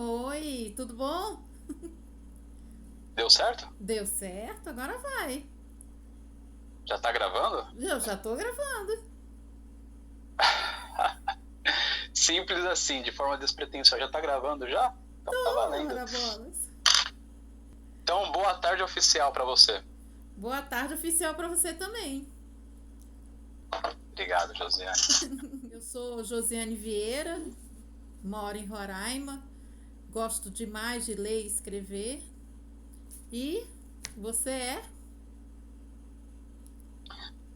Oi, tudo bom? Deu certo? Deu certo? Agora vai. Já tá gravando? Eu já tô gravando. Simples assim, de forma despretensiosa. Já tá gravando já? Então tá valendo. Ora bolas. Então, boa tarde oficial pra você. Boa tarde oficial pra você também. Obrigado, Josiane. Eu sou Josiane Vieira, moro em Roraima, gosto demais de ler e escrever. E você é?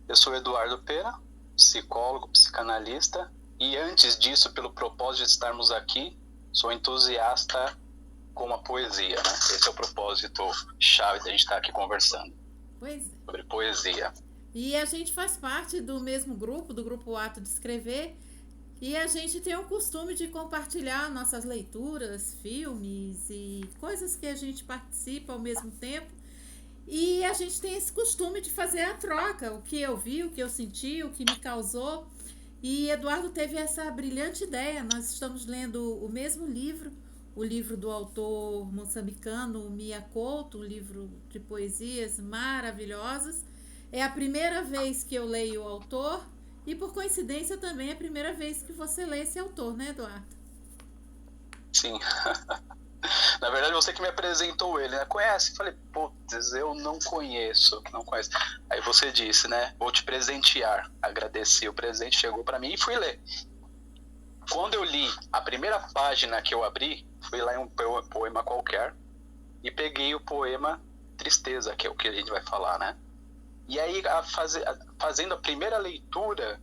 Eu sou Eduardo Pera, psicólogo, psicanalista, e antes disso, pelo propósito de estarmos aqui, sou entusiasta com a poesia, né? Esse é o propósito chave da gente estar aqui conversando Pois é. sobre poesia. E a gente faz parte do mesmo grupo, do grupo Ato de Escrever, e a gente tem o costume de compartilhar nossas leituras, filmes e coisas que a gente participa ao mesmo tempo. E a gente tem esse costume de fazer a troca, o que eu vi, o que eu senti, o que me causou. E Eduardo teve essa brilhante ideia. Nós estamos lendo o mesmo livro, o livro do autor moçambicano Mia Couto, um livro de poesias maravilhosas. É a primeira vez que eu leio o autor e, por coincidência, também é a primeira vez que você lê esse autor, né, Eduardo? Sim. Na verdade, você que me apresentou ele, né? Conhece? Falei, putz, eu não conheço, não conheço. Aí você disse, né? Vou te presentear. Agradeci o presente, chegou para mim e fui ler. Quando eu li a primeira página que eu abri, fui lá em um poema qualquer e peguei o poema Tristeza, que é o que a gente vai falar, né? E aí, fazendo a primeira leitura,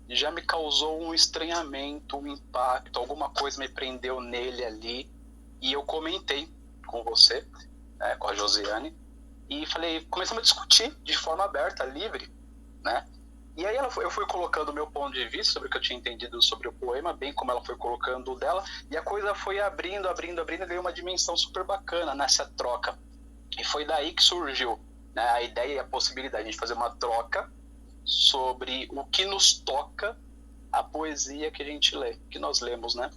já me causou um estranhamento, um impacto, alguma coisa me prendeu nele ali. E eu comentei com você, né, com a Josiane, e falei, começamos a discutir de forma aberta, livre, né? E aí eu fui colocando o meu ponto de vista sobre o que eu tinha entendido sobre o poema, bem como ela foi colocando o dela, e a coisa foi abrindo, e ganhou uma dimensão super bacana nessa troca. E foi daí que surgiu, né, a ideia e a possibilidade de fazer uma troca sobre o que nos toca a poesia que a gente lê, que nós lemos, né?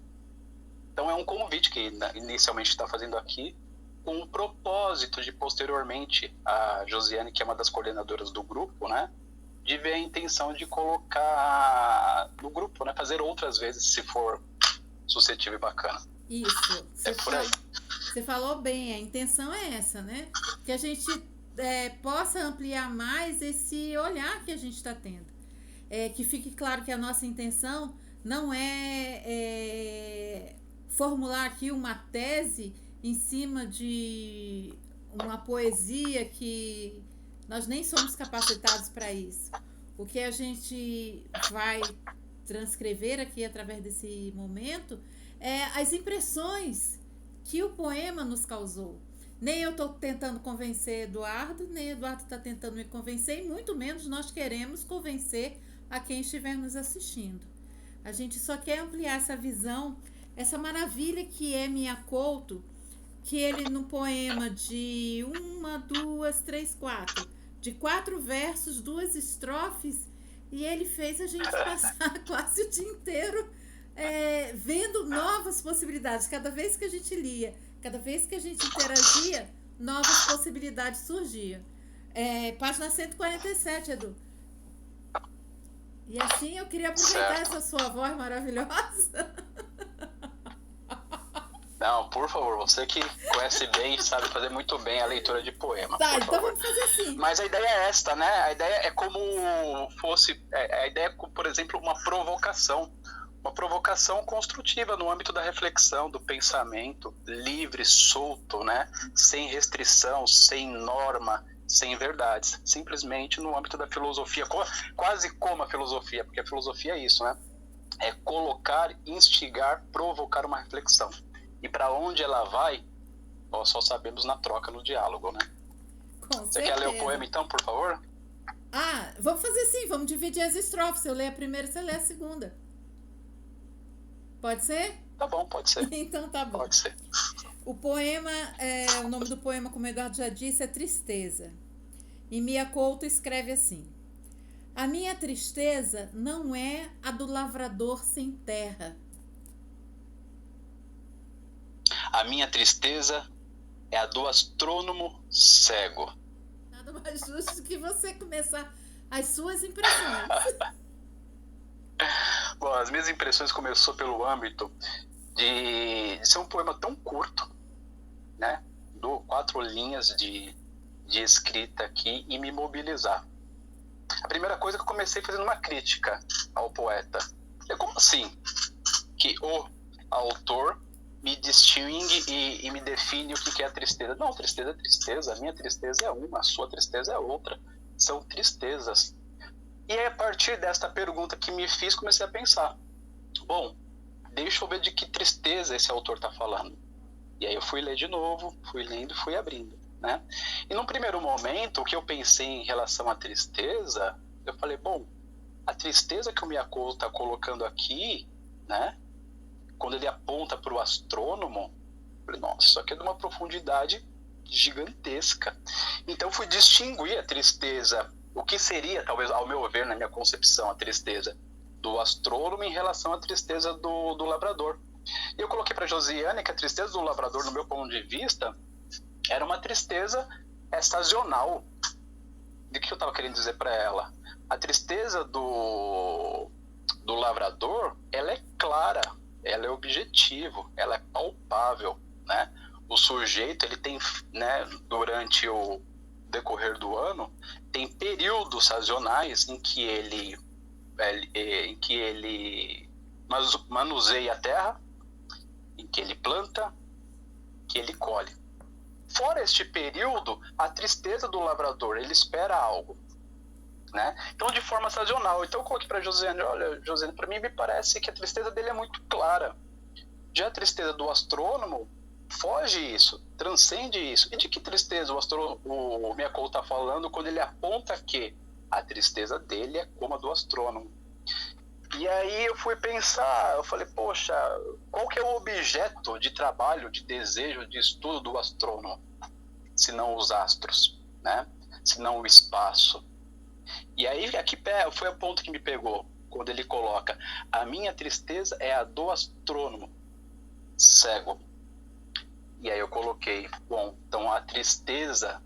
Então é um convite que inicialmente está fazendo aqui, com o propósito de posteriormente a Josiane, que é uma das coordenadoras do grupo, né, de ver a intenção de colocar no grupo, né, fazer outras vezes, se for suscetível e bacana. Isso. É por aí. Você falou bem, a intenção é essa, né? Que a gente possa ampliar mais esse olhar que a gente está tendo. Que fique claro que a nossa intenção não é formular aqui uma tese em cima de uma poesia que nós nem somos capacitados para isso. O que a gente vai transcrever aqui através desse momento as impressões que o poema nos causou. Nem eu estou tentando convencer Eduardo, nem Eduardo está tentando me convencer, e muito menos nós queremos convencer a quem estiver nos assistindo. A gente só quer ampliar essa visão, essa maravilha que é Mia Couto, que ele no poema de uma, duas, três, quatro, de 4 versos, 2 estrofes, e ele fez a gente passar quase o dia inteiro vendo novas possibilidades. Cada vez que a gente lia, cada vez que a gente interagia, novas possibilidades surgiam. Página 147, Edu. E assim eu queria aproveitar Certo. essa sua voz maravilhosa. Não, por favor, você que conhece bem, sabe fazer muito bem a leitura de poema, Tá, por então favor. vamos fazer assim. Mas a ideia é esta, né? A ideia é como fosse, a ideia é, por exemplo, uma provocação construtiva no âmbito da reflexão, do pensamento, livre, solto, né? Sem restrição, sem norma, sem verdades, simplesmente no âmbito da filosofia, quase como a filosofia, porque a filosofia é isso, né? É colocar, instigar, provocar uma reflexão. E para onde ela vai, nós só sabemos na troca, no diálogo, né? Com Você quer ler o certeza. poema então, por favor? Ah, vamos fazer assim, vamos dividir as estrofes. Eu leio a primeira, você lê a segunda. Pode ser? Tá bom, pode ser. Então tá bom. Pode ser. O poema, o nome do poema, como o Eduardo já disse, é Tristeza. E Mia Couto escreve assim: A minha tristeza não é a do lavrador sem terra. A minha tristeza é a do astrônomo cego. Nada mais justo que você começar as suas impressões. Bom, as minhas impressões começou pelo âmbito de ser um poema tão curto, né? 4 linhas de escrita aqui e me mobilizar. A primeira coisa é que eu comecei fazendo uma crítica ao poeta. É como assim que o autor me distingue e me define o que é a tristeza? Não, tristeza é tristeza. A minha tristeza é uma, a sua tristeza é outra. São tristezas. E é a partir desta pergunta que me fiz, comecei a pensar. Bom, deixa eu ver de que tristeza esse autor está falando. E aí eu fui ler de novo, fui lendo, fui abrindo, né? E num primeiro momento, o que eu pensei em relação à tristeza, eu falei, bom, a tristeza que o Miyakoto está colocando aqui, né? Quando ele aponta para o astrônomo, eu falei, nossa, isso aqui é de uma profundidade gigantesca. Então eu fui distinguir a tristeza, o que seria, talvez, ao meu ver, na minha concepção, a tristeza do astrônomo em relação à tristeza do labrador. E eu coloquei para Josiane que a tristeza do labrador, no meu ponto de vista, era uma tristeza estacional. De que eu estava querendo dizer para ela? A tristeza do lavrador, ela é clara, ela é objetivo, ela é palpável, né? O sujeito, ele tem, né, durante o decorrer do ano, tem períodos sazonais em que ele manuseia a terra, em que ele planta, que ele colhe. Fora este período, a tristeza do lavrador, ele espera algo, né? Então, de forma sazonal. Então, eu coloquei para Josiane, olha, Josiane, para mim me parece que a tristeza dele é muito clara. Já a tristeza do astrônomo foge isso, transcende isso. E de que tristeza o Miyakoto está falando quando ele aponta que a tristeza dele é como a do astrônomo? E aí eu fui pensar, eu falei, poxa, qual que é o objeto de trabalho, de desejo, de estudo do astrônomo? Se não os astros, né? Se não o espaço. E aí aqui foi o ponto que me pegou, quando ele coloca, a minha tristeza é a do astrônomo cego. E aí eu coloquei, bom, então a tristeza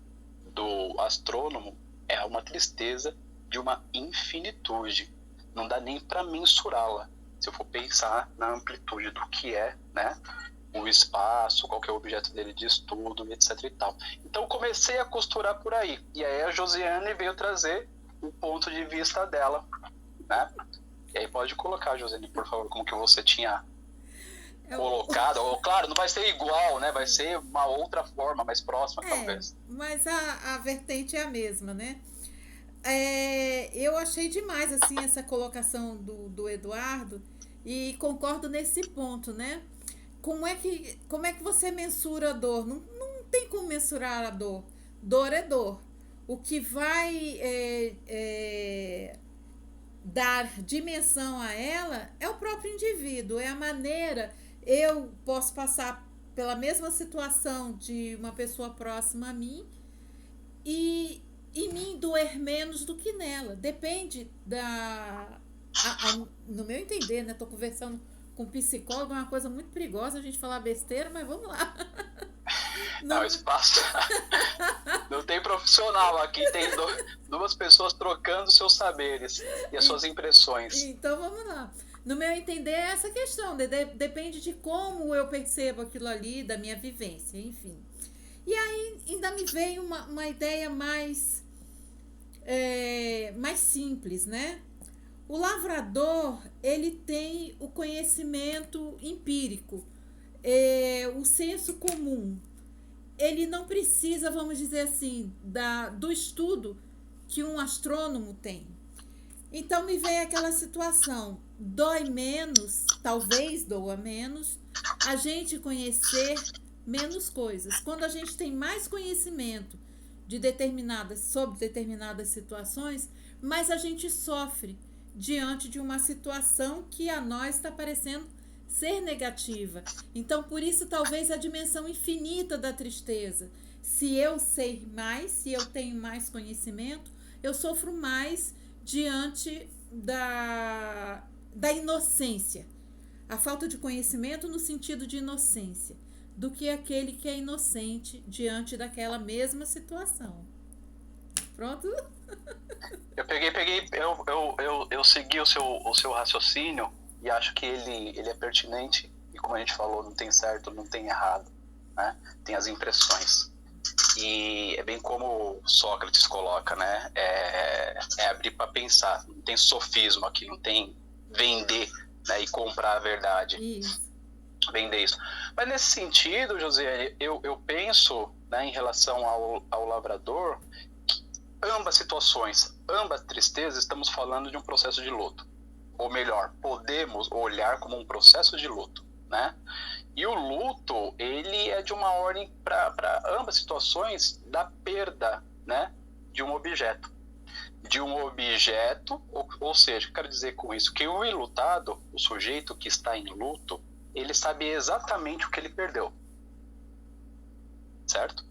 do astrônomo é uma tristeza de uma infinitude. Não dá nem para mensurá-la, se eu for pensar na amplitude do que é, né, o espaço, qual que é o objeto dele de estudo, etc e tal. Então eu comecei a costurar por aí. E aí a Josiane veio trazer o ponto de vista dela, né? E aí pode colocar, Josiane, por favor, como que você tinha colocado. Ou, claro, não vai ser igual, né? Vai ser uma outra forma, mais próxima, talvez. Mas a vertente é a mesma, né? Eu achei demais assim essa colocação do Eduardo e concordo nesse ponto, né? Como é que você mensura a dor? Não tem como mensurar a dor. Dor é dor. O que vai dar dimensão a ela é o próprio indivíduo, é a maneira. Eu posso passar pela mesma situação de uma pessoa próxima a mim e mim doer menos do que nela. Depende no meu entender, né? Tô conversando com um psicólogo, é uma coisa muito perigosa a gente falar besteira, mas vamos lá. Não, espaço. Não tem profissional aqui, tem duas pessoas trocando seus saberes e as suas impressões. Então vamos lá. No meu entender, é essa questão. Depende de como eu percebo aquilo ali, da minha vivência, enfim. E aí ainda me veio uma ideia mais simples, né? O lavrador, ele tem o conhecimento empírico, o senso comum. Ele não precisa, vamos dizer assim, do estudo que um astrônomo tem. Então me vem aquela situação, dói menos, talvez doa menos, a gente conhecer menos coisas. Quando a gente tem mais conhecimento sobre determinadas situações, mais a gente sofre diante de uma situação que a nós está parecendo ser negativa. Então, por isso, talvez a dimensão infinita da tristeza. Se eu sei mais, se eu tenho mais conhecimento, eu sofro mais diante da inocência. A falta de conhecimento no sentido de inocência. do que aquele que é inocente diante daquela mesma situação. Pronto? Eu segui o seu raciocínio e acho que ele é pertinente e, como a gente falou, não tem certo, não tem errado, né? Tem as impressões. E é bem como Sócrates coloca, né? É abrir para pensar. Não tem sofismo aqui, não tem vender, né, e comprar a verdade. Isso. Vender isso. Mas nesse sentido, José, eu penso, né, em relação ao lavrador, que ambas situações, ambas tristezas, estamos falando de um processo de luto. Ou melhor, podemos olhar como um processo de luto, né? E o luto, ele é de uma ordem para ambas situações da perda, né, de um objeto. De um objeto, ou seja, quero dizer com isso, que o enlutado, o sujeito que está em luto, ele sabe exatamente o que ele perdeu. Certo?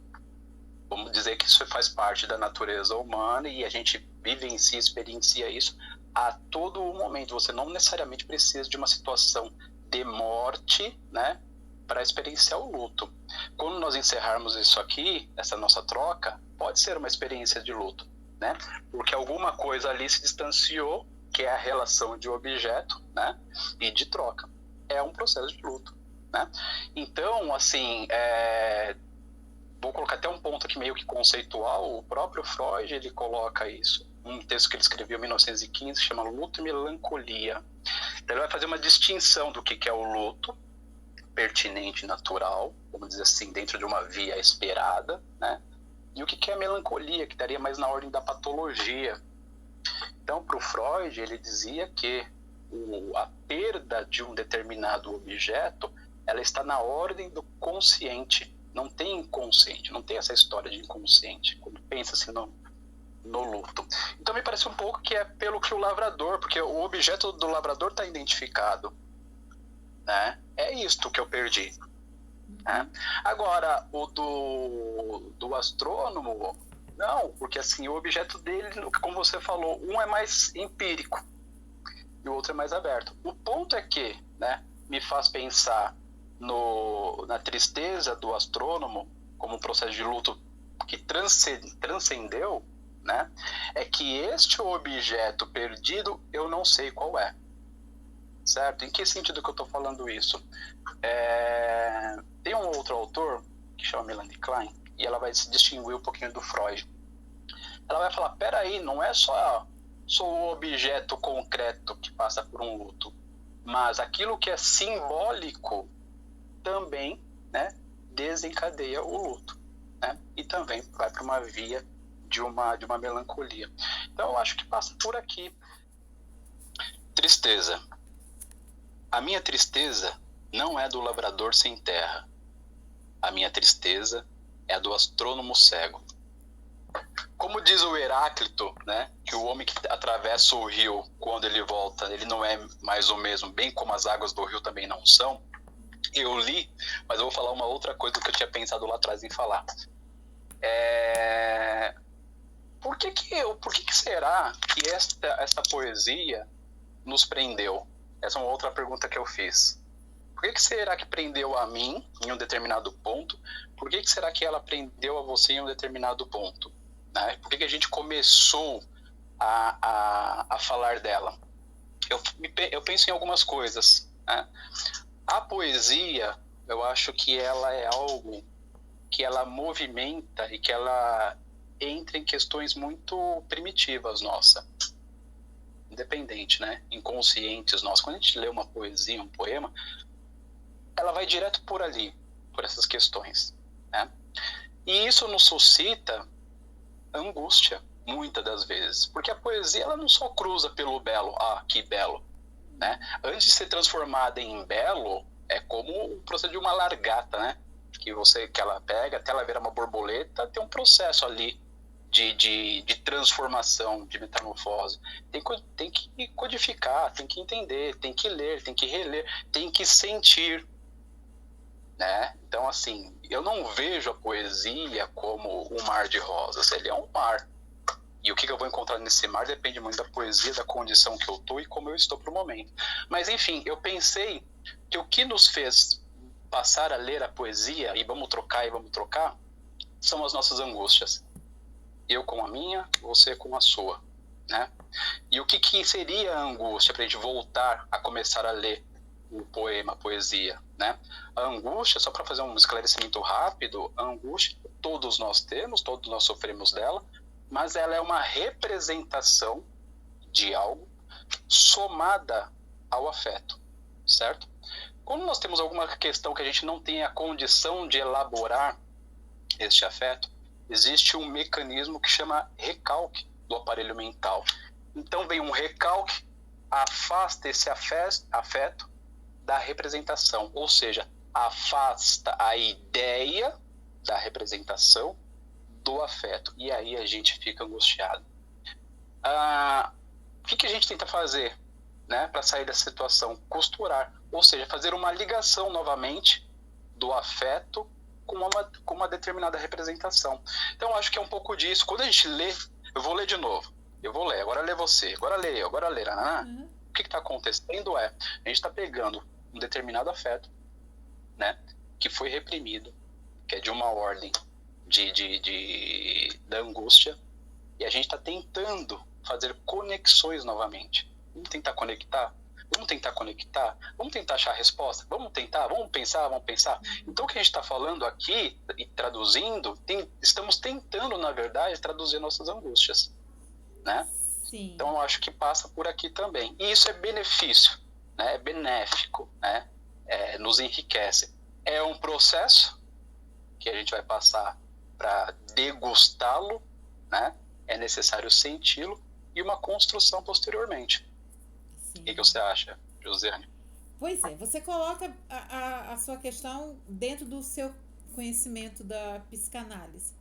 Vamos dizer que isso faz parte da natureza humana e a gente vivencia, experiencia isso a todo momento. Você não necessariamente precisa de uma situação de morte, né, para experienciar o luto. Quando nós encerrarmos isso aqui, essa nossa troca, pode ser uma experiência de luto, né? Porque alguma coisa ali se distanciou, que é a relação de objeto, né, e de troca. É um processo de luto, né? Então, assim, vou colocar até um ponto aqui meio que conceitual. O próprio Freud, ele coloca isso. Um texto que ele escreveu em 1915, chama Luto e Melancolia. Então, ele vai fazer uma distinção do que é o luto, pertinente, natural, vamos dizer assim, dentro de uma via esperada, né? E o que é a melancolia, que estaria mais na ordem da patologia. Então, para o Freud, ele dizia que a perda de um determinado objeto, ela está na ordem do consciente. Não tem inconsciente, não tem essa história de inconsciente, quando pensa-se no luto. Então, me parece um pouco que é pelo que o lavrador, porque o objeto do lavrador está identificado, né? É isto que eu perdi. Né? Agora, o do astrônomo, não, porque assim, o objeto dele, como você falou, um é mais empírico e o outro é mais aberto. O ponto é que, né, me faz pensar na tristeza do astrônomo como um processo de luto que transcendeu, né, é que este objeto perdido eu não sei qual é. Certo? Em que sentido que eu estou falando isso? Tem um outro autor que chama Melanie Klein e ela vai se distinguir um pouquinho do Freud. Ela vai falar, peraí, não é só o objeto concreto que passa por um luto, mas aquilo que é simbólico também, né, desencadeia o luto, né? E também vai para uma via de uma melancolia. Então eu acho que passa por aqui. Tristeza. A minha tristeza não é do lavrador sem terra. A minha tristeza é a do astrônomo cego. Como diz o Heráclito, né, que o homem que atravessa o rio, quando ele volta, ele não é mais o mesmo, bem como as águas do rio também não são. Eu li, mas eu vou falar uma outra coisa que eu tinha pensado lá atrás em falar. Por que será que esta poesia nos prendeu? Essa é uma outra pergunta que eu fiz. Por que será que prendeu a mim em um determinado ponto? Por que será que ela prendeu a você em um determinado ponto? Né? Por que a gente começou a falar dela? Eu penso em algumas coisas. Né? A poesia, eu acho que ela é algo que ela movimenta e que ela entra em questões muito primitivas, nossa. Independente, né? Inconscientes nossas. Quando a gente lê uma poesia, um poema, ela vai direto por ali, por essas questões, né? E isso nos suscita angústia, muitas das vezes, porque a poesia ela não só cruza pelo belo, que belo, né? Antes de ser transformada em belo, é como o processo de uma largata, né? Que ela pega até ela virar uma borboleta, tem um processo ali de transformação, de metamorfose. Tem que codificar, tem que entender, tem que ler, tem que reler, tem que sentir, né? Então, assim, eu não vejo a poesia como um mar de rosas, ele é um mar. E o que eu vou encontrar nesse mar depende muito da poesia, da condição que eu estou e como eu estou pro momento. Mas, enfim, eu pensei que o que nos fez passar a ler a poesia, e vamos trocar, são as nossas angústias. Eu com a minha, você com a sua, né? E o que seria a angústia para a gente voltar a começar a ler o poema, a poesia, né? A angústia, só para fazer um esclarecimento rápido, a angústia todos nós temos, todos nós sofremos dela, mas ela é uma representação de algo somada ao afeto, certo? Quando nós temos alguma questão que a gente não tem a condição de elaborar este afeto, existe um mecanismo que chama recalque do aparelho mental. Então vem um recalque, afasta esse afeto da representação, ou seja, afasta a ideia da representação do afeto, e aí a gente fica angustiado. O que a gente tenta fazer, né, para sair dessa situação? Costurar, ou seja, fazer uma ligação novamente do afeto com uma determinada representação. Então, acho que é um pouco disso. Quando a gente lê, eu vou ler de novo, eu vou ler, agora lê você, agora lê eu, agora lê. O que está acontecendo é, a gente está pegando um determinado afeto, né, que foi reprimido, que é de uma ordem da angústia, e a gente está tentando fazer conexões novamente. Vamos tentar conectar? Vamos tentar achar a resposta? Vamos pensar. Então, o que a gente está falando aqui e traduzindo, estamos tentando, na verdade, traduzir nossas angústias, né? Sim. Então, eu acho que passa por aqui também. E isso é benefício, né? É benéfico, né? Nos enriquece. É um processo que a gente vai passar para degustá-lo, né? É necessário senti-lo e uma construção posteriormente. Sim. O que você acha, Josiane? Pois é, você coloca a sua questão dentro do seu conhecimento da psicanálise.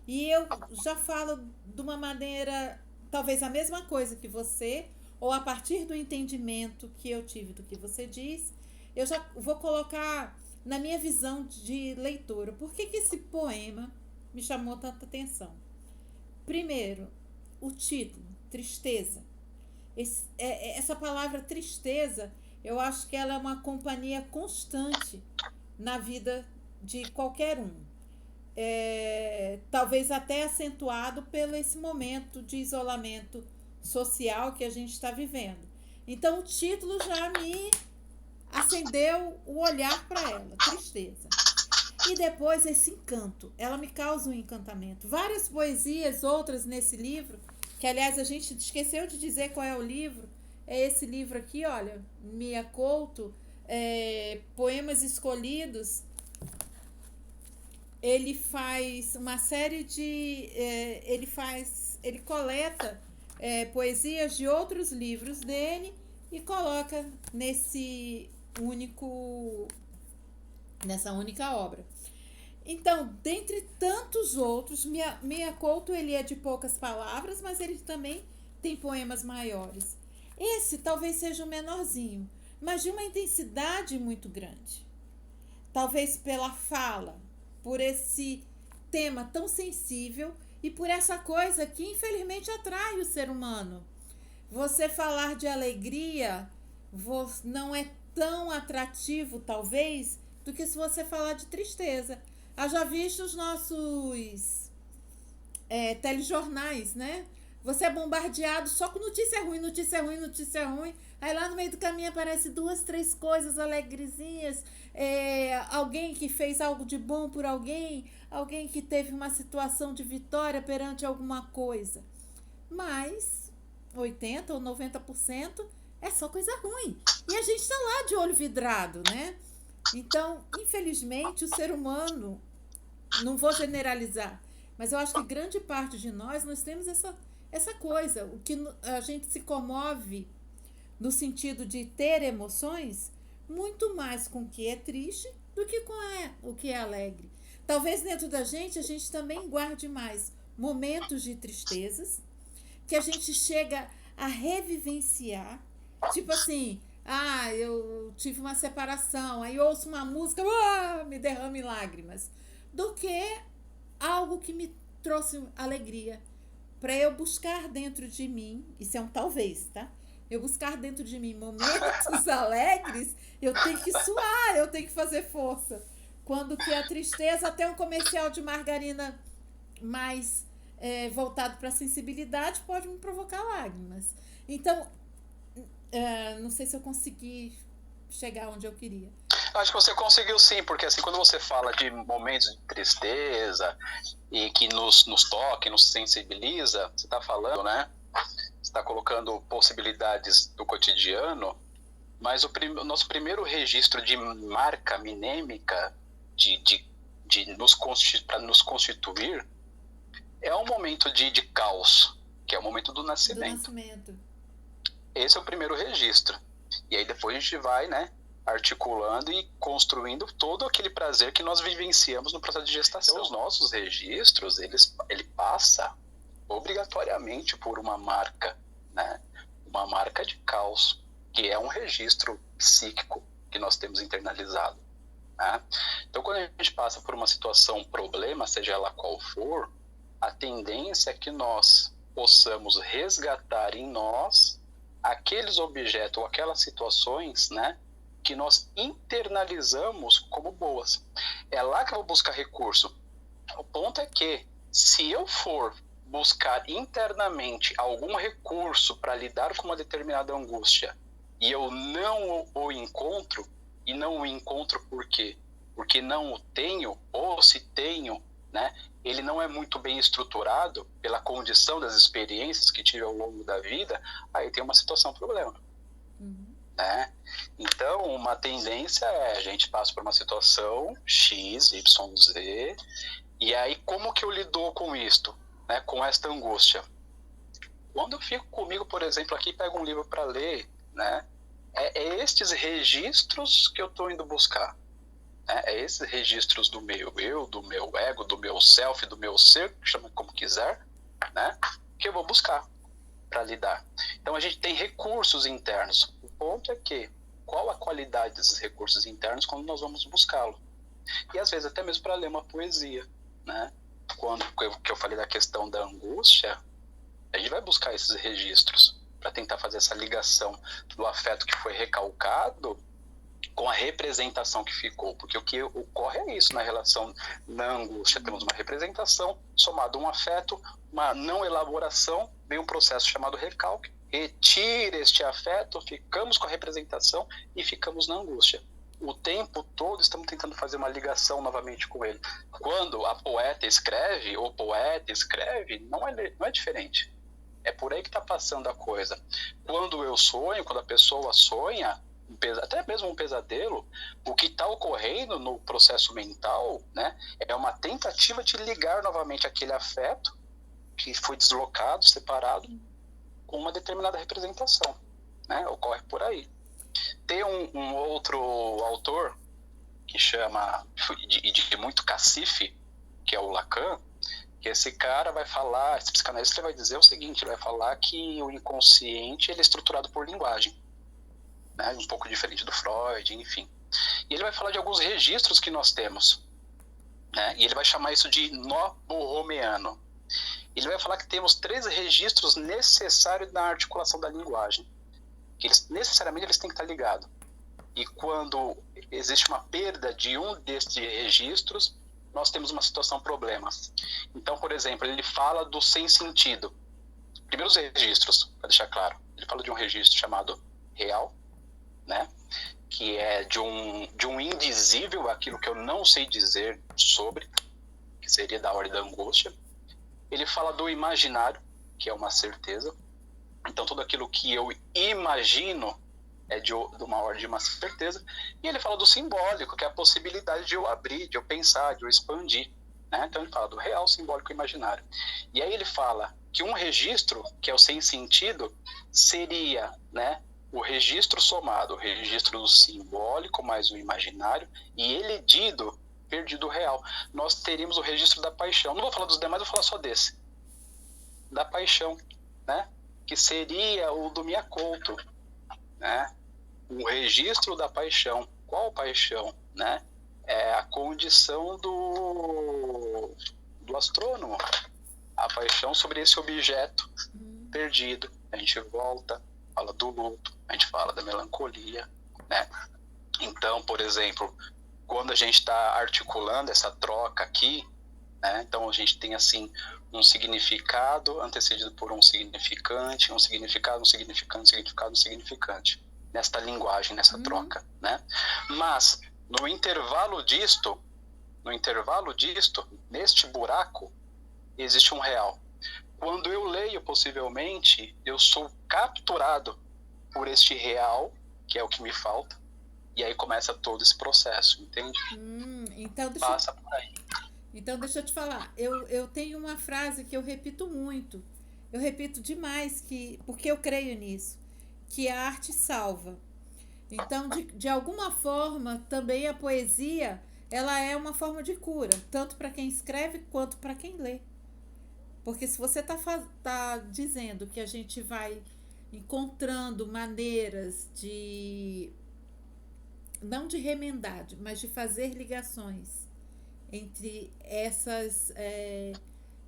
E eu já falo de uma maneira, talvez a mesma coisa que você, ou a partir do entendimento que eu tive do que você diz, eu já vou colocar na minha visão de leitora. Por que esse poema me chamou tanta atenção? Primeiro, o título, Tristeza. Essa palavra tristeza, eu acho que ela é uma companhia constante na vida de qualquer um. Talvez até acentuado pelo esse momento de isolamento social que a gente está vivendo. Então, o título já me acendeu o olhar para ela, tristeza. E depois esse encanto, ela me causa um encantamento. Várias poesias, outras nesse livro, que aliás a gente esqueceu de dizer qual é o livro, é esse livro aqui, olha, Mia Couto, Poemas Escolhidos. Ele faz uma série de... ele coleta poesias de outros livros dele e coloca nessa única obra. Então, dentre tantos outros, Mia Couto, ele é de poucas palavras, mas ele também tem poemas maiores. Esse talvez seja o menorzinho, mas de uma intensidade muito grande. Talvez pela fala, por esse tema tão sensível e por essa coisa que infelizmente atrai o ser humano. Você falar de alegria não é tão atrativo, talvez, do que se você falar de tristeza. Já visto os nossos telejornais, né? Você é bombardeado só com notícia ruim. Aí lá no meio do caminho aparece 2, 3 coisas alegrezinhas. Alguém que fez algo de bom por alguém que teve uma situação de vitória perante alguma coisa. Mas 80% ou 90% é só coisa ruim. E a gente está lá de olho vidrado, né? Então, infelizmente, o ser humano, não vou generalizar, mas eu acho que grande parte de nós temos essa coisa, o que a gente se comove no sentido de ter emoções muito mais com o que é triste do que com o que é alegre. Talvez dentro da gente a gente também guarde mais momentos de tristezas que a gente chega a revivenciar, tipo assim, eu tive uma separação, aí ouço uma música, me derrame lágrimas, do que algo que me trouxe alegria, para eu buscar dentro de mim, isso é um talvez, tá? eu buscar dentro de mim momentos alegres, eu tenho que suar, eu tenho que fazer força. Quando que a tristeza, até um comercial de margarina mais voltado para a sensibilidade, pode me provocar lágrimas. Então, não sei se eu consegui chegar onde eu queria. Acho que você conseguiu sim, porque assim, quando você fala de momentos de tristeza e que nos toque, nos sensibiliza, você está falando, né? Você está colocando possibilidades do cotidiano, mas o nosso primeiro registro de marca minêmica para nos constituir é um momento de caos, que é o momento do nascimento. Esse é o primeiro registro. E aí depois a gente vai, né, articulando e construindo todo aquele prazer que nós vivenciamos no processo de gestação. Então, os nossos registros, ele passa obrigatoriamente por uma marca, né, uma marca de caos, que é um registro psíquico que nós temos internalizado. Né? Então, quando a gente passa por uma situação, problema, seja ela qual for, a tendência é que nós possamos resgatar em nós aqueles objetos ou aquelas situações, né, que nós internalizamos como boas. É lá que eu vou buscar recurso. O ponto é que, se eu for buscar internamente algum recurso para lidar com uma determinada angústia e eu não o encontro, e não o encontro por quê? Porque não o tenho, ou se tenho, né, ele não é muito bem estruturado pela condição das experiências que tive ao longo da vida, aí tem uma situação, problema. Né? Então, uma tendência é a gente passa por uma situação X, Y, Z, e aí como que eu lido com isto, né? Com esta angústia? Quando eu fico comigo, por exemplo, aqui pego um livro para ler, né? É estes registros que eu estou indo buscar. Né? É esses registros do meu eu, do meu ego, do meu self, do meu ser, chama como quiser, né? Que eu vou buscar para lidar. Então a gente tem recursos internos. O ponto é que, qual a qualidade desses recursos internos quando nós vamos buscá-lo? E às vezes até mesmo para ler uma poesia, né? Quando que eu falei da questão da angústia, a gente vai buscar esses registros para tentar fazer essa ligação do afeto que foi recalcado com a representação que ficou, porque o que ocorre é isso na relação na angústia, temos uma representação somado a um afeto, uma não elaboração, vem um processo chamado recalque, retira este afeto, ficamos com a representação e ficamos na angústia. O tempo todo estamos tentando fazer uma ligação novamente com ele. Quando a poeta escreve, ou poeta escreve, não é diferente. É por aí que está passando a coisa. Quando eu sonho, quando a pessoa sonha, até mesmo um pesadelo, o que está ocorrendo no processo mental, né, é uma tentativa de ligar novamente aquele afeto que foi deslocado, separado, com uma determinada representação. Né, ocorre por aí. Tem um outro autor que chama, de muito cacife, que é o Lacan, que esse cara vai falar, esse psicanalista vai dizer o seguinte, ele vai falar que o inconsciente ele é estruturado por linguagem, né, um pouco diferente do Freud, enfim. E ele vai falar de alguns registros que nós temos, né, e ele vai chamar isso de nó borromeano. Ele vai falar que temos 3 registros necessários na articulação da linguagem, que necessariamente eles têm que estar ligados. E quando existe uma perda de um desses registros, nós temos uma situação problema. Então, por exemplo, ele fala do sem sentido. Primeiros registros, para deixar claro, ele fala de um registro chamado real, né? Que é de um indizível, aquilo que eu não sei dizer sobre, que seria da ordem da angústia. Ele fala do imaginário, que é uma certeza. Então, tudo aquilo que eu imagino é de uma ordem de uma certeza. E ele fala do simbólico, que é a possibilidade de eu abrir, de eu pensar, de eu expandir. Né? Então, ele fala do real, simbólico e imaginário. E aí ele fala que um registro, que é o sem sentido, seria, né, o registro somado, o registro do simbólico mais o imaginário, e eledido, perdido o real. Nós teríamos o registro da paixão. Não vou falar dos demais, vou falar só desse. Da paixão, né? Que seria o do Miyakoto, né? O registro da paixão. Qual paixão? Né? É a condição do astrônomo. A paixão sobre esse objeto perdido. A gente volta fala do luto, a gente fala da melancolia, né? Então, por exemplo, quando a gente está articulando essa troca aqui, né? Então a gente tem assim um significado antecedido por um significante, um significado, um significante, um significado, um significante, nesta linguagem, nessa troca, né? Mas no intervalo disto, neste buraco, existe um real. Quando eu leio, possivelmente, eu sou capturado por este real, que é o que me falta, e aí começa todo esse processo, entende? Então Passa por aí. Então, deixa eu te falar. Eu tenho uma frase que eu repito muito. Eu repito demais, porque eu creio nisso. Que a arte salva. Então, de alguma forma, também a poesia, ela é uma forma de cura. Tanto para quem escreve, quanto para quem lê. Porque se você tá dizendo que a gente vai encontrando maneiras de... Não de remendar, mas de fazer ligações entre essas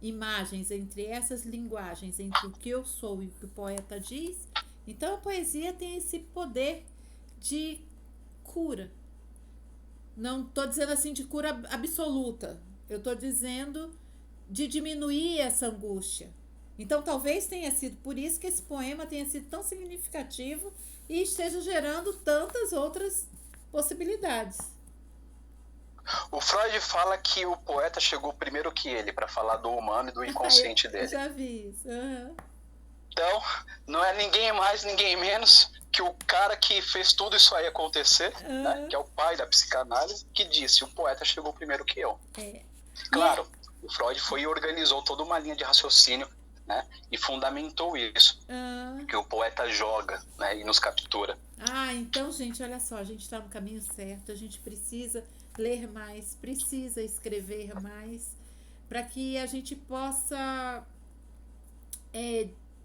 imagens, entre essas linguagens, entre o que eu sou e o que o poeta diz. Então a poesia tem esse poder de cura. Não estou dizendo assim de cura absoluta, eu estou dizendo de diminuir essa angústia. Então talvez tenha sido por isso que esse poema tenha sido tão significativo e esteja gerando tantas outras possibilidades. O Freud fala que o poeta chegou primeiro que ele para falar do humano e do inconsciente dele. Eu já vi isso. Uhum. Então, não é ninguém mais, ninguém menos que o cara que fez tudo isso aí acontecer, né, que é o pai da psicanálise, que disse: o poeta chegou primeiro que eu. Claro, o Freud foi e organizou toda uma linha de raciocínio, né, e fundamentou isso, que o poeta joga, né, e nos captura. Então, gente, olha só, a gente está no caminho certo, a gente precisa ler mais, precisa escrever mais, para que a gente possa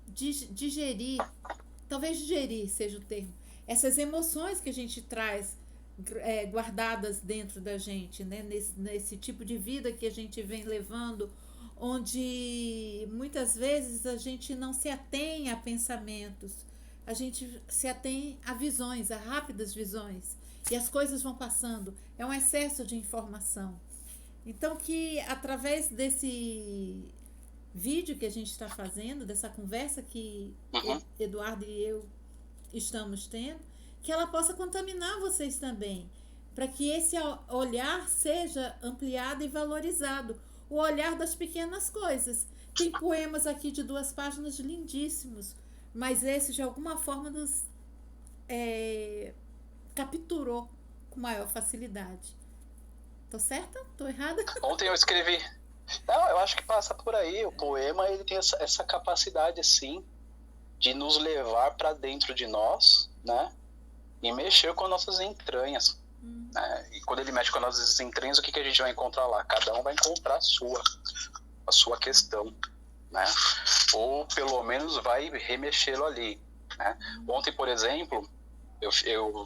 digerir, talvez digerir seja o termo, essas emoções que a gente traz guardadas dentro da gente, né? Nesse tipo de vida que a gente vem levando, onde muitas vezes a gente não se atém a pensamentos, a gente se atém a visões, a rápidas visões, e as coisas vão passando. É um excesso de informação. Então, que através desse vídeo que a gente está fazendo, dessa conversa que Eduardo e eu estamos tendo, que ela possa contaminar vocês também, para que esse olhar seja ampliado e valorizado. O olhar das pequenas coisas. Tem poemas aqui de 2 páginas lindíssimos, mas esse de alguma forma nos capturou com maior facilidade. Tô certa? Tô errada? Ontem eu escrevi. Não, eu acho que passa por aí. O poema, ele tem essa capacidade, assim, de nos levar para dentro de nós, né? E mexer com as nossas entranhas. Né? E quando ele mexe com as nossas entranhas, o que a gente vai encontrar lá? Cada um vai encontrar a sua questão, né? Ou pelo menos vai remexê-lo ali, né? Ontem, por exemplo, eu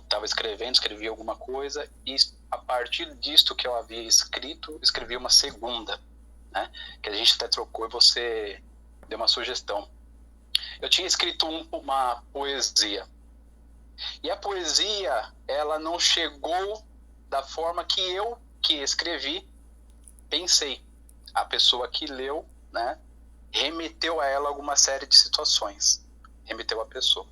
estava escrevi alguma coisa e a partir disto que eu havia escrito, escrevi uma segunda, né? Que a gente até trocou e você deu uma sugestão. Eu tinha escrito uma poesia. E a poesia, ela não chegou da forma que eu, que escrevi, pensei. A pessoa que leu, né, remeteu a ela alguma série de situações. Remeteu a pessoa.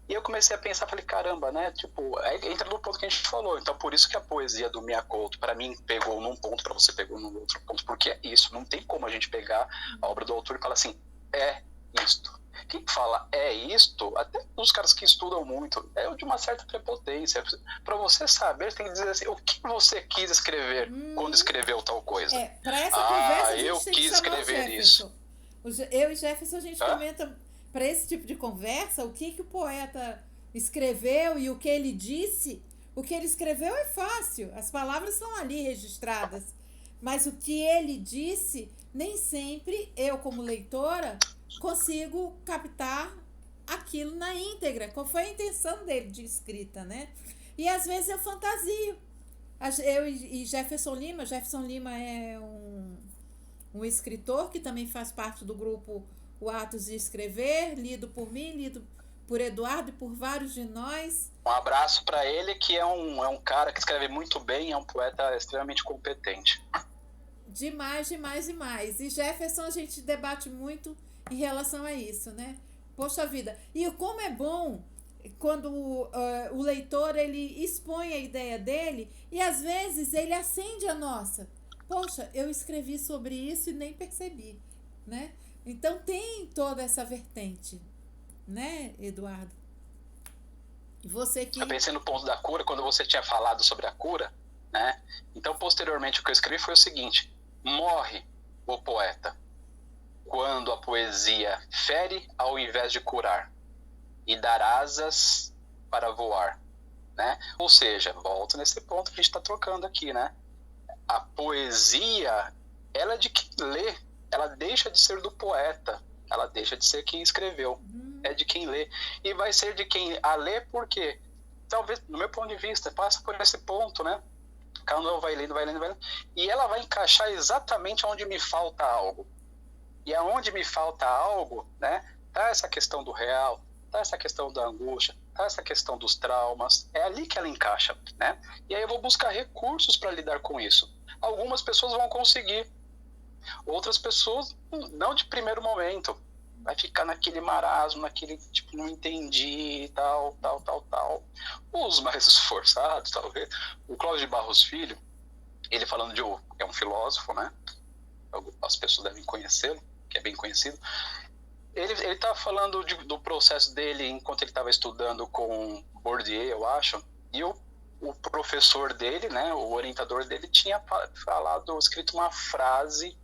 E eu comecei a pensar, falei, caramba, né, tipo, entra no ponto que a gente falou. Então, por isso que a poesia do Miyakoto, para mim, pegou num ponto, para você pegou num outro ponto, porque é isso. Não tem como a gente pegar a obra do autor e falar assim, é isto. Quem fala é isto, até os caras que estudam muito, é de uma certa prepotência. Para você saber, você tem que dizer assim, o que você quis escrever quando escreveu tal coisa. Para essa conversa, a gente eu tem quis que chamar escrever o isso. Eu e Jefferson, a gente comenta, para esse tipo de conversa, o que o poeta escreveu e o que ele disse. O que ele escreveu é fácil, as palavras estão ali registradas. Mas o que ele disse, nem sempre eu, como leitora, consigo captar aquilo na íntegra. Qual foi a intenção dele de escrita, né? E às vezes eu fantasio. Eu e Jefferson Lima é um escritor que também faz parte do grupo O Atos de Escrever, lido por mim, lido por Eduardo e por vários de nós. Um abraço para ele, que é um cara que escreve muito bem, é um poeta extremamente competente. Demais, demais, demais. E Jefferson, a gente debate muito em relação a isso, né? Poxa vida. E como é bom quando o leitor ele expõe a ideia dele e às vezes ele acende a nossa. Poxa, eu escrevi sobre isso e nem percebi, né? Então tem toda essa vertente, né, Eduardo? E você que... Eu pensei no ponto da cura, quando você tinha falado sobre a cura, né? Então, posteriormente, o que eu escrevi foi o seguinte: morre o poeta quando a poesia fere ao invés de curar e dar asas para voar, né? Ou seja, volto nesse ponto que a gente está trocando aqui, né? A poesia, ela é de quem lê, ela deixa de ser do poeta, ela deixa de ser quem escreveu, é de quem lê. E vai ser de quem a lê porque, talvez, no meu ponto de vista, passa por esse ponto, né? Cada um vai lendo, e ela vai encaixar exatamente onde me falta algo. E aonde me falta algo, né? Tá essa questão do real, tá essa questão da angústia, tá essa questão dos traumas, é ali que ela encaixa, né? E aí eu vou buscar recursos para lidar com isso. Algumas pessoas vão conseguir, outras pessoas não de primeiro momento. Vai ficar naquele marasmo, naquele tipo, não entendi, tal. Os mais esforçados, talvez. O Cláudio de Barros Filho, ele falando é um filósofo, né? As pessoas devem conhecê-lo, que é bem conhecido. Ele tá falando do processo dele enquanto ele estava estudando com Bourdieu, eu acho, e o professor dele, né, o orientador dele, tinha escrito uma frase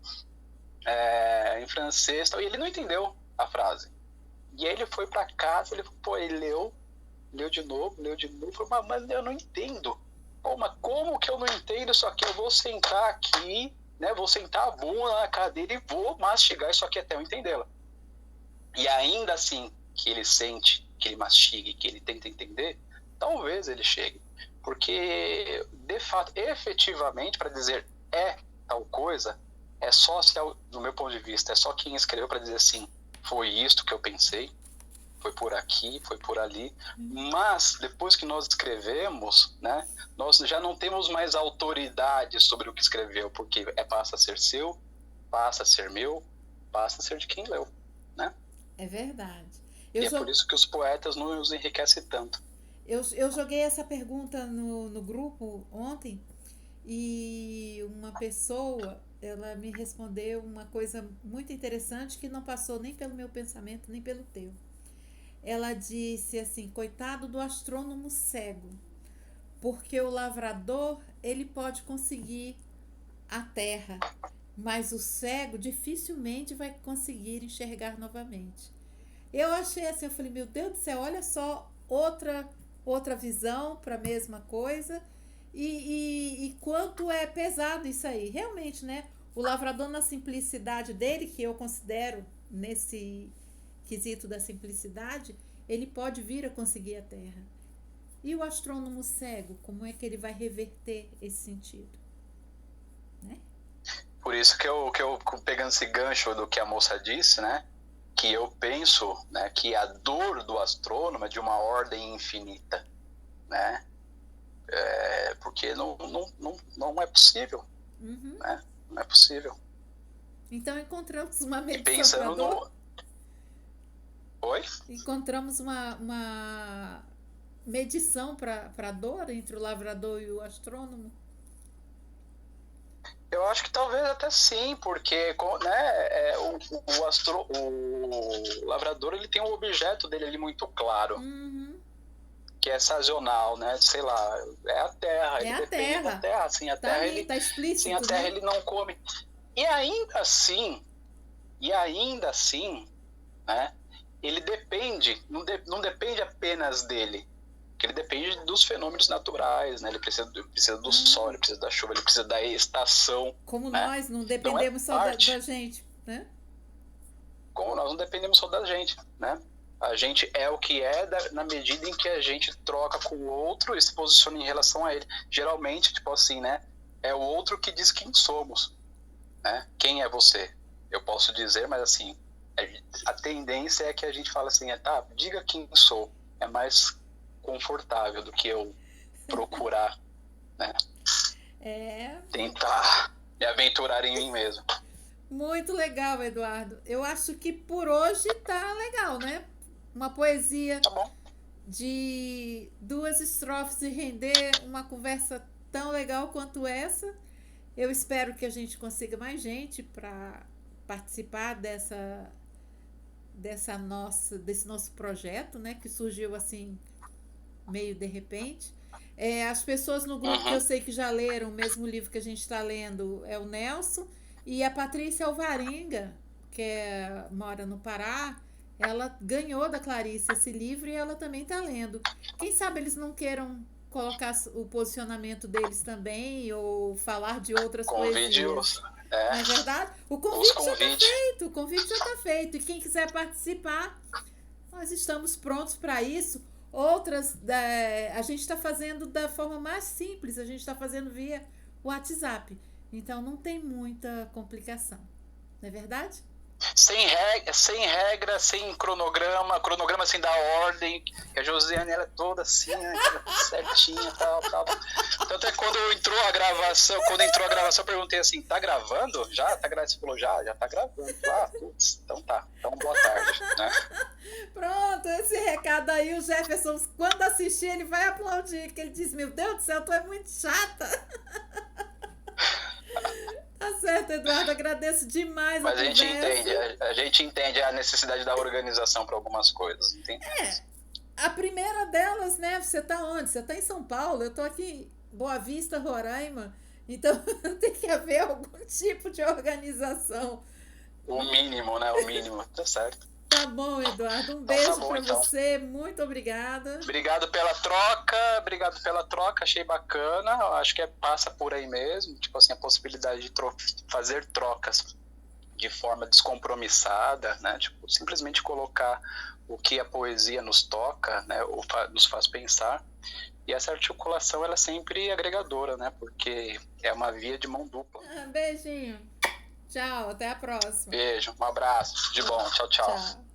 em francês, e ele não entendeu a frase. E aí ele foi para casa, ele leu de novo, falou, mas eu não entendo. Pô, mas como que eu não entendo? Só que eu vou sentar aqui, né, vou sentar a bunda na cadeira e vou mastigar isso aqui até eu entendê-la. E ainda assim que ele sente, que ele mastigue, que ele tenta entender, talvez ele chegue. Porque, de fato, efetivamente, para dizer tal coisa, é só, do meu ponto de vista, é só quem escreveu para dizer assim, foi isto que eu pensei, foi por aqui, foi por ali. Mas, depois que nós escrevemos, né, nós já não temos mais autoridade sobre o que escreveu, porque passa a ser seu, passa a ser meu, passa a ser de quem leu, né? É verdade. E é por isso que os poetas não os enriquecem tanto. Eu joguei essa pergunta no grupo ontem e uma pessoa, ela me respondeu uma coisa muito interessante que não passou nem pelo meu pensamento, nem pelo teu. Ela disse assim, coitado do astrônomo cego, porque o lavrador, ele pode conseguir a terra, mas o cego dificilmente vai conseguir enxergar novamente. Eu achei assim, eu falei, meu Deus do céu, olha só outra visão para a mesma coisa e quanto é pesado isso aí. Realmente, né? O lavrador na simplicidade dele, que eu considero nesse quesito da simplicidade, ele pode vir a conseguir a terra. E o astrônomo cego, como é que ele vai reverter esse sentido? Né? Por isso que eu pegando esse gancho do que a moça disse, né? Que eu penso, né, que a dor do astrônomo é de uma ordem infinita, né? Porque não é possível, né? Não é possível. Então encontramos uma medição. E pensando no... Oi? Encontramos uma medição para a dor entre o lavrador e o astrônomo? Eu acho que talvez até sim, porque, né, o lavrador, ele tem um objeto dele ali muito claro, que é sazonal, né? Sei lá, é a terra. É a terra. Da terra. Sem a tá terra, ali, tá explícito, sem a terra, né? ele não come. E ainda assim, né? Ele depende, não depende apenas dele, que ele depende dos fenômenos naturais, né? Ele precisa do sol, ele precisa da chuva, ele precisa da estação. Como né? nós não dependemos só da gente, né? Como nós não dependemos só da gente, né? A gente é o que é na medida em que a gente troca com o outro e se posiciona em relação a ele. Geralmente, tipo assim, né? É o outro que diz quem somos, né? Quem é você? Eu posso dizer, mas assim, tendência é que a gente fala assim, tá, diga quem sou. É mais confortável do que eu procurar, né? Tentar me aventurar em mim mesmo. Muito legal, Eduardo. Eu acho que por hoje tá legal, né? Uma poesia Tá bom. de 2 estrofes e render uma conversa tão legal quanto essa. Eu espero que a gente consiga mais gente para participar desse nosso projeto, né? Que surgiu assim, meio de repente. As pessoas no grupo que eu sei que já leram o mesmo livro que a gente está lendo é o Nelson e a Patrícia Alvarenga, que mora no Pará. Ela ganhou da Clarice esse livro e ela também está lendo. Quem sabe eles não queiram colocar o posicionamento deles também ou falar de outras poesias. Não é verdade? O convite já está feito. O convite já está feito. E quem quiser participar, nós estamos prontos para isso. Outras, a gente está fazendo da forma mais simples. A gente está fazendo via WhatsApp. Então, não tem muita complicação. Não é verdade? Sem regra, sem cronograma sem dar ordem, que a Josiane ela é toda assim, né, certinha, tal. Tanto é que quando entrou a gravação, eu perguntei assim, tá gravando? Já? Tá gravando? Você falou, já tá gravando. Putz, então tá. Então boa tarde, né? Pronto, esse recado aí, o Jefferson, quando assistir, ele vai aplaudir, que ele diz, meu Deus do céu, tu é muito chata. Tá certo, Eduardo, agradeço demais a conversa. Mas a gente entende a necessidade da organização para algumas coisas, entende? A primeira delas, né, você tá onde? Você tá em São Paulo, eu tô aqui em Boa Vista, Roraima, então tem que haver algum tipo de organização. O mínimo, né, o mínimo, tá certo. Tá bom, Eduardo. Um beijo pra você. Muito obrigada. Obrigado pela troca. Achei bacana. Acho que passa por aí mesmo. Tipo assim, a possibilidade de fazer trocas de forma descompromissada, né? Tipo, simplesmente colocar o que a poesia nos toca, né? Ou nos faz pensar. E essa articulação, ela é sempre agregadora, né? Porque é uma via de mão dupla. Beijinho. Tchau, até a próxima. Beijo, um abraço. De bom. Tchau. Tchau.